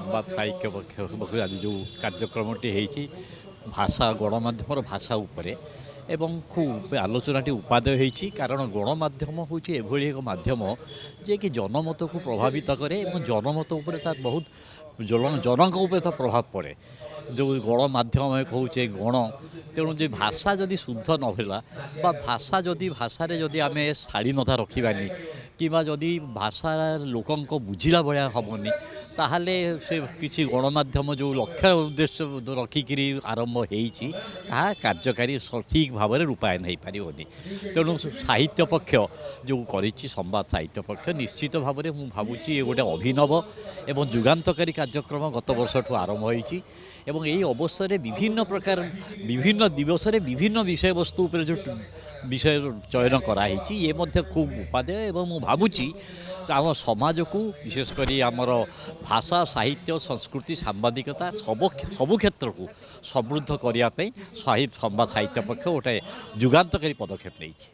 ସମ୍ବାଦ ସାହିତ୍ୟ ପକ୍ଷରୁ ଆଜି ଯେଉଁ କାର୍ଯ୍ୟକ୍ରମଟି ହେଇଛି ଭାଷା ଗଣମାଧ୍ୟମର ଭାଷା ଉପରେ ଏବଂ ଖୁବ୍ ଆଲୋଚନାଟି ଉପାଦେୟ ହେଇଛି। କାରଣ ଗଣମାଧ୍ୟମ ହେଉଛି ଏଭଳି ଏକ ମାଧ୍ୟମ ଯିଏକି ଜନମତକୁ ପ୍ରଭାବିତ କରେ ଏବଂ ଜନମତ ଉପରେ ତାର ବହୁତ ଜନଙ୍କ ଉପରେ ତାର ପ୍ରଭାବ ପଡ଼େ। ଯେଉଁ ଗଣମାଧ୍ୟମ ଆମେ କହୁଛେ ଗଣ, ତେଣୁ ଯେ ଭାଷା ଯଦି ଶୁଦ୍ଧ ନ ହେଲା ବା ଭାଷାରେ ଯଦି ଆମେ ଶାଳୀନତା ରଖିବାନି କିମ୍ବା ଯଦି ଭାଷା ଲୋକଙ୍କ ବୁଝିଲା ଭଳିଆ ହେବନି, ତାହେଲେ ସେ କିଛି ଗଣମାଧ୍ୟମ ଯେଉଁ ଲକ୍ଷ୍ୟ ଉଦ୍ଦେଶ୍ୟ ରଖିକିରି ଆରମ୍ଭ ହେଇଛି ତାହା କାର୍ଯ୍ୟକାରୀ ସଠିକ୍ ଭାବରେ ରୂପାୟନ ହୋଇପାରିବନି। ତେଣୁ ସାହିତ୍ୟ ପକ୍ଷ ଯେଉଁ କରିଛି ସମ୍ବାଦ ସାହିତ୍ୟ ପକ୍ଷ ନିଶ୍ଚିତ ଭାବରେ ମୁଁ ଭାବୁଛି ଏ ଗୋଟେ ଅଭିନବ ଏବଂ ଯୁଗାନ୍ତକାରୀ କାର୍ଯ୍ୟକ୍ରମ ଗତ ବର୍ଷଠୁ ଆରମ୍ଭ ହୋଇଛି ଏବଂ ଏହି ଅବସରରେ ବିଭିନ୍ନ ପ୍ରକାର ବିଭିନ୍ନ ଦିବସରେ ବିଭିନ୍ନ ବିଷୟବସ୍ତୁ ଉପରେ ଯେଉଁ ବିଷୟ ଚୟନ କରାହେଇଛି ଇଏ ମଧ୍ୟ ଖୁବ୍ ଉପାଦେୟ ଏବଂ ମୁଁ ଭାବୁଛି ଆମ ସମାଜକୁ ବିଶେଷ କରି ଆମର ଭାଷା ସାହିତ୍ୟ ସଂସ୍କୃତି ସାମ୍ବାଦିକତା ସବୁ କ୍ଷେତ୍ରକୁ ସମୃଦ୍ଧ କରିବା ପାଇଁ ସମ୍ବାଦ ସାହିତ୍ୟ ପକ୍ଷ ଗୋଟେ ଯୁଗାନ୍ତକାରୀ ପଦକ୍ଷେପ ନେଇଛି।